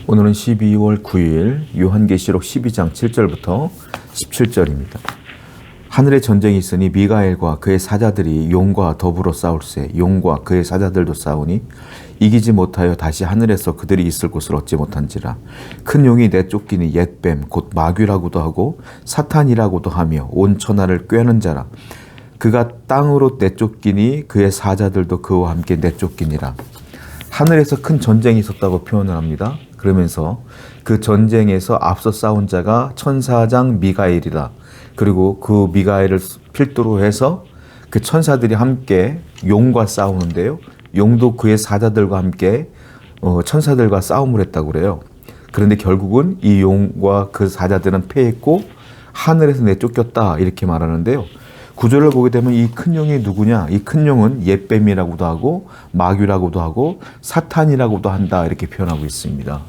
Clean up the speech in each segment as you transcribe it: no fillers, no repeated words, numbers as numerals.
오늘은 12월 9일 요한계시록 12장 7절부터 17절입니다. 하늘에 전쟁이 있으니 미가엘과 그의 사자들이 용과 더불어 싸울세. 용과 그의 사자들도 싸우니 이기지 못하여 다시 하늘에서 그들이 있을 곳을 얻지 못한지라. 큰 용이 내쫓기니 옛뱀 곧 마귀라고도 하고 사탄이라고도 하며 온 천하를 꿰는 자라. 그가 땅으로 내쫓기니 그의 사자들도 그와 함께 내쫓기니라. 하늘에서 큰 전쟁이 있었다고 표현을 합니다. 그러면서 그 전쟁에서 앞서 싸운 자가 천사장 미가엘이라. 그리고 그 미가엘을 필두로 해서 그 천사들이 함께 용과 싸우는데요. 용도 그의 사자들과 함께 천사들과 싸움을 했다고 그래요. 그런데 결국은 이 용과 그 사자들은 패했고 하늘에서 내쫓겼다 이렇게 말하는데요. 구절을 보게 되면 이 큰 용이 누구냐? 이 큰 용은 옛뱀이라고도 하고 마귀라고도 하고 사탄이라고도 한다 이렇게 표현하고 있습니다.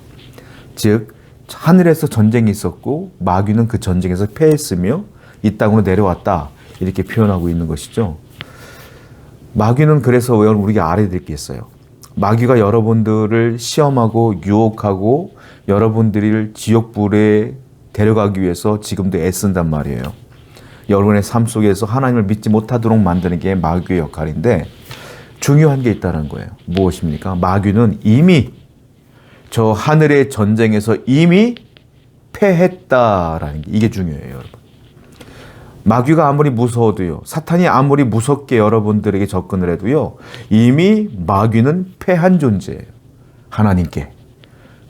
즉 하늘에서 전쟁이 있었고 마귀는 그 전쟁에서 패했으며 이 땅으로 내려왔다 이렇게 표현하고 있는 것이죠. 마귀는 그래서 우리가 알아야 될 게 있어요. 마귀가 여러분들을 시험하고 유혹하고 여러분들을 지옥불에 데려가기 위해서 지금도 애쓴단 말이에요. 여러분의 삶 속에서 하나님을 믿지 못하도록 만드는 게 마귀의 역할인데 중요한 게 있다는 거예요. 무엇입니까? 마귀는 이미 저 하늘의 전쟁에서 이미 패했다라는 게 이게 중요해요, 여러분. 마귀가 아무리 무서워도요, 사탄이 아무리 무섭게 여러분들에게 접근을 해도요, 이미 마귀는 패한 존재예요. 하나님께.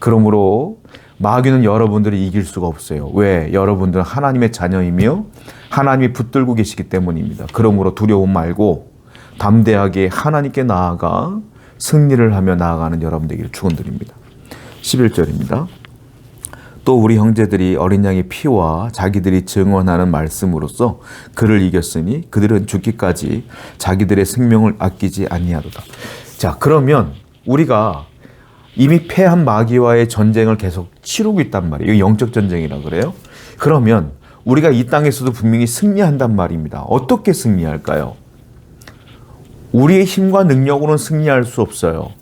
그러므로 마귀는 여러분들이 이길 수가 없어요. 왜? 여러분들은 하나님의 자녀이며 하나님이 붙들고 계시기 때문입니다. 그러므로 두려움 말고 담대하게 하나님께 나아가 승리를 하며 나아가는 여러분 되기를 축원드립니다. 11절입니다. 또 우리 형제들이 어린 양의 피와 자기들이 증언하는 말씀으로써 그를 이겼으니 그들은 죽기까지 자기들의 생명을 아끼지 아니하도다. 자, 그러면 우리가 이미 패한 마귀와의 전쟁을 계속 치르고 있단 말이에요. 이거 영적 전쟁이라 그래요. 그러면 우리가 이 땅에서도 분명히 승리한단 말입니다. 어떻게 승리할까요? 우리의 힘과 능력으로는 승리할 수 없어요.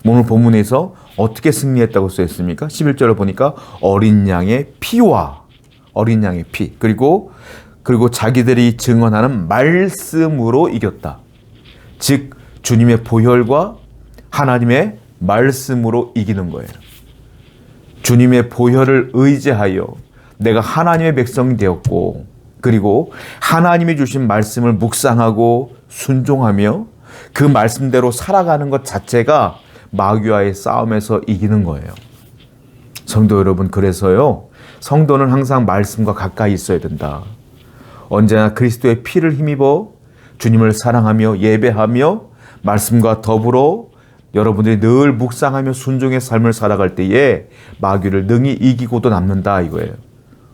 오늘 본문에서 어떻게 승리했다고 써있습니까? 11절을 보니까 어린 양의 피와 어린 양의 피 그리고 자기들이 증언하는 말씀으로 이겼다. 즉 주님의 보혈과 하나님의 말씀으로 이기는 거예요. 주님의 보혈을 의지하여 내가 하나님의 백성이 되었고 그리고 하나님이 주신 말씀을 묵상하고 순종하며 그 말씀대로 살아가는 것 자체가 마귀와의 싸움에서 이기는 거예요. 성도 여러분, 그래서요, 성도는 항상 말씀과 가까이 있어야 된다. 언제나 그리스도의 피를 힘입어 주님을 사랑하며 예배하며 말씀과 더불어 여러분들이 늘 묵상하며 순종의 삶을 살아갈 때에 마귀를 능히 이기고도 남는다 이거예요.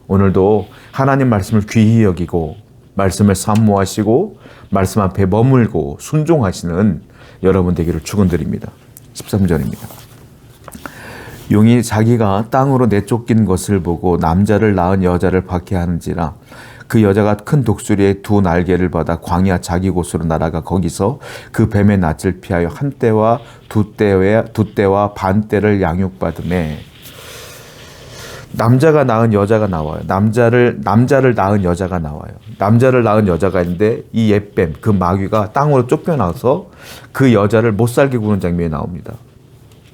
오늘도 하나님 말씀을 귀히 여기고 말씀을 사모하시고 말씀 앞에 머물고 순종하시는 여러분 되기를 축원드립니다. 13절입니다. 용이 자기가 땅으로 내쫓긴 것을 보고 남자를 낳은 여자를 박해하는지라. 그 여자가 큰 독수리의 두 날개를 받아 광야 자기 곳으로 날아가 거기서 그 뱀의 낯을 피하여 한 때와 두 때와 반 때를 양육받으매. 남자가 낳은 여자가 나와요. 남자를 낳은 여자가 나와요. 남자를 낳은 여자가 있는데 이 옛뱀, 그 마귀가 땅으로 쫓겨나서 그 여자를 못 살게 구는 장면이 나옵니다.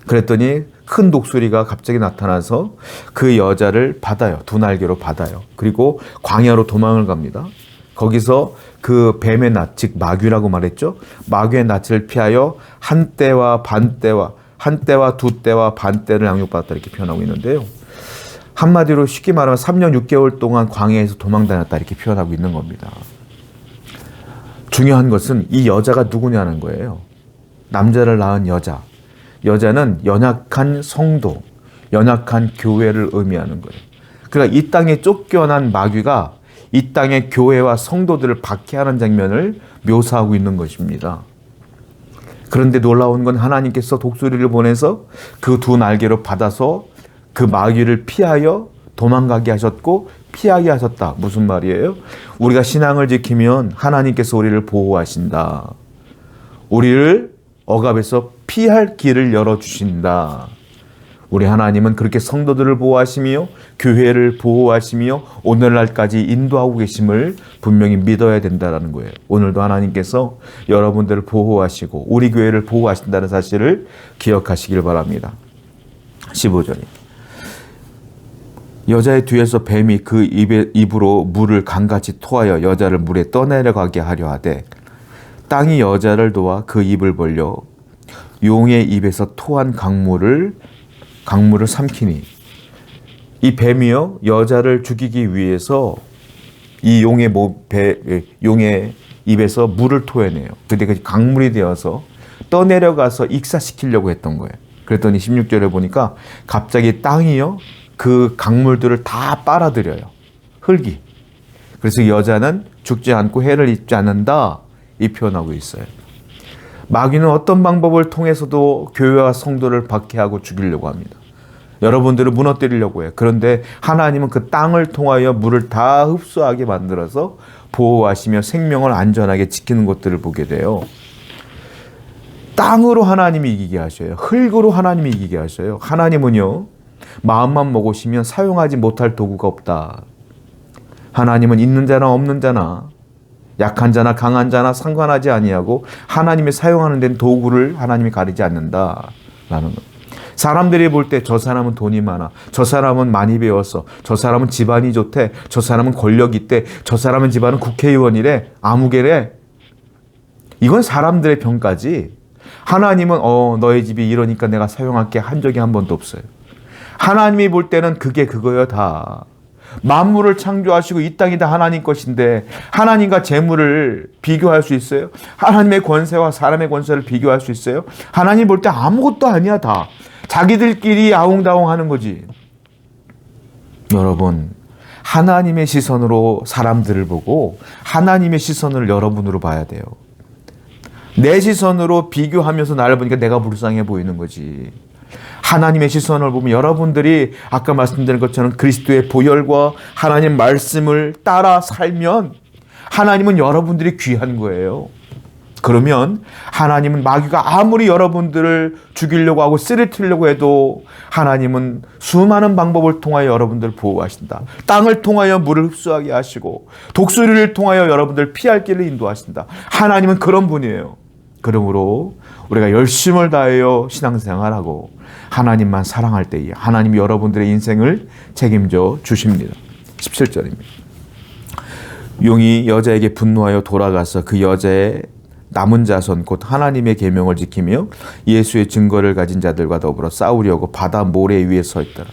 그랬더니 큰 독수리가 갑자기 나타나서 그 여자를 받아요. 두 날개로 받아요. 그리고 광야로 도망을 갑니다. 거기서 그 뱀의 낯, 즉 마귀라고 말했죠. 마귀의 낯을 피하여 한 때와 두 때와 반 때를 양육받았다 이렇게 표현하고 있는데요. 한마디로 쉽게 말하면 3년 6개월 동안 광야에서 도망다녔다 이렇게 표현하고 있는 겁니다. 중요한 것은 이 여자가 누구냐는 거예요. 남자를 낳은 여자. 여자는 연약한 성도, 연약한 교회를 의미하는 거예요. 그러니까 이 땅에 쫓겨난 마귀가 이 땅의 교회와 성도들을 박해하는 장면을 묘사하고 있는 것입니다. 그런데 놀라운 건 하나님께서 독수리를 보내서 그 두 날개로 받아서 그 마귀를 피하여 도망가게 하셨고 피하게 하셨다. 무슨 말이에요? 우리가 신앙을 지키면 하나님께서 우리를 보호하신다. 우리를 억압에서 피할 길을 열어주신다. 우리 하나님은 그렇게 성도들을 보호하시며 교회를 보호하시며 오늘날까지 인도하고 계심을 분명히 믿어야 된다는 거예요. 오늘도 하나님께서 여러분들을 보호하시고 우리 교회를 보호하신다는 사실을 기억하시길 바랍니다. 15절입니다. 여자의 뒤에서 뱀이 그 입으로 물을 강같이 토하여 여자를 물에 떠내려가게 하려 하되 땅이 여자를 도와 그 입을 벌려 용의 입에서 토한 강물을 삼키니. 이 뱀이요 여자를 죽이기 위해서 이 용의 입에서 물을 토해내요. 근데 그 강물이 되어서 떠내려가서 익사시키려고 했던 거예요. 그랬더니 16절에 보니까 갑자기 땅이요 그 강물들을 다 빨아들여요. 흙이. 그래서 여자는 죽지 않고 해를 입지 않는다 이 표현하고 있어요. 마귀는 어떤 방법을 통해서도 교회와 성도를 박해하고 죽이려고 합니다. 여러분들을 무너뜨리려고 해요. 그런데 하나님은 그 땅을 통하여 물을 다 흡수하게 만들어서 보호하시며 생명을 안전하게 지키는 것들을 보게 돼요. 땅으로 하나님이 이기게 하셔요. 흙으로 하나님이 이기게 하셔요. 하나님은요 마음만 먹으시면 사용하지 못할 도구가 없다. 하나님은 있는 자나 없는 자나 약한 자나 강한 자나 상관하지 아니하고 하나님이 사용하는 데는 도구를 하나님이 가리지 않는다라는 것. 사람들이 볼 때 저 사람은 돈이 많아, 저 사람은 많이 배웠어, 저 사람은 집안이 좋대, 저 사람은 권력이 있대, 저 사람은 집안은 국회의원이래, 아무개래. 이건 사람들의 평가지. 하나님은 너의 집이 이러니까 내가 사용할게 한 적이 한 번도 없어요. 하나님이 볼 때는 그게 그거예요 다. 만물을 창조하시고 이 땅이 다 하나님 것인데 하나님과 재물을 비교할 수 있어요? 하나님의 권세와 사람의 권세를 비교할 수 있어요? 하나님 볼 때 아무것도 아니야 다. 자기들끼리 아웅다웅 하는 거지. 여러분 하나님의 시선으로 사람들을 보고 하나님의 시선을 여러분으로 봐야 돼요. 내 시선으로 비교하면서 나를 보니까 내가 불쌍해 보이는 거지. 하나님의 시선을 보면 여러분들이 아까 말씀드린 것처럼 그리스도의 보혈과 하나님 말씀을 따라 살면 하나님은 여러분들이 귀한 거예요. 그러면 하나님은 마귀가 아무리 여러분들을 죽이려고 하고 쓰러뜨리려고 해도 하나님은 수많은 방법을 통하여 여러분들을 보호하신다. 땅을 통하여 물을 흡수하게 하시고 독수리를 통하여 여러분들을 피할 길을 인도하신다. 하나님은 그런 분이에요. 그러므로 우리가 열심을 다하여 신앙생활하고 하나님만 사랑할 때에 하나님이 여러분들의 인생을 책임져 주십니다. 17절입니다. 용이 여자에게 분노하여 돌아가서 그 여자의 남은 자손 곧 하나님의 계명을 지키며 예수의 증거를 가진 자들과 더불어 싸우려고 바다 모래 위에 서 있더라.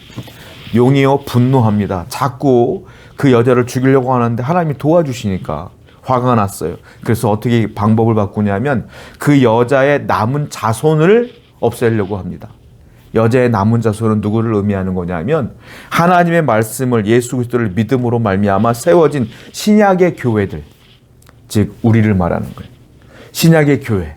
용이요 분노합니다. 자꾸 그 여자를 죽이려고 하는데 하나님이 도와주시니까 화가 났어요. 그래서 어떻게 방법을 바꾸냐면 그 여자의 남은 자손을 없애려고 합니다. 여자의 남은 자손은 누구를 의미하는 거냐면 하나님의 말씀을 예수 그리스도를 믿음으로 말미암아 세워진 신약의 교회들, 즉 우리를 말하는 거예요. 신약의 교회,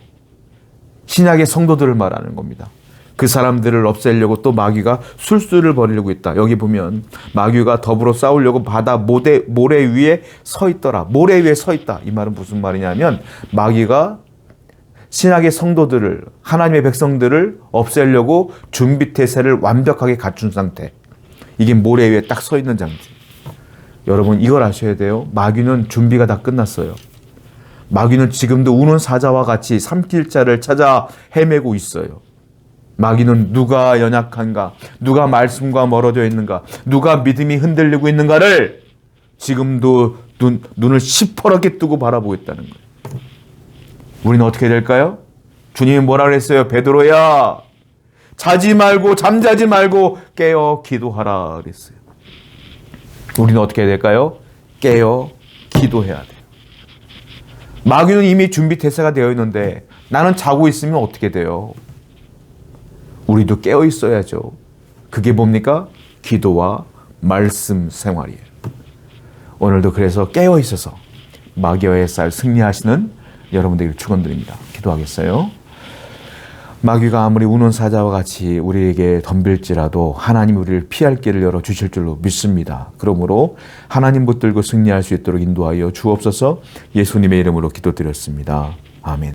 신약의 성도들을 말하는 겁니다. 그 사람들을 없애려고 또 마귀가 술수를 벌이려고 있다. 여기 보면 마귀가 더불어 싸우려고 바다 모래 위에 서 있더라. 모래 위에 서 있다. 이 말은 무슨 말이냐면 마귀가 신약의 성도들을, 하나님의 백성들을 없애려고 준비태세를 완벽하게 갖춘 상태. 이게 모래 위에 딱 서 있는 장면. 여러분 이걸 아셔야 돼요. 마귀는 준비가 다 끝났어요. 마귀는 지금도 우는 사자와 같이 삼킬 자를 찾아 헤매고 있어요. 마귀는 누가 연약한가, 누가 말씀과 멀어져 있는가, 누가 믿음이 흔들리고 있는가를 지금도 눈을 시퍼렇게 뜨고 바라보고 있다는 거예요. 우리는 어떻게 될까요? 주님이 뭐라 그랬어요? 베드로야, 자지 말고 잠자지 말고 깨어 기도하라 그랬어요. 우리는 어떻게 될까요? 깨어 기도해야 돼요. 마귀는 이미 준비 태세가 되어 있는데 나는 자고 있으면 어떻게 돼요? 우리도 깨어 있어야죠. 그게 뭡니까? 기도와 말씀 생활이에요. 오늘도 그래서 깨어 있어서 마귀와의 싸움 승리하시는 여러분들에게 축원드립니다. 기도하겠어요. 마귀가 아무리 우는 사자와 같이 우리에게 덤빌지라도 하나님 우리를 피할 길을 열어주실 줄로 믿습니다. 그러므로 하나님 붙들고 승리할 수 있도록 인도하여 주옵소서. 예수님의 이름으로 기도드렸습니다. 아멘.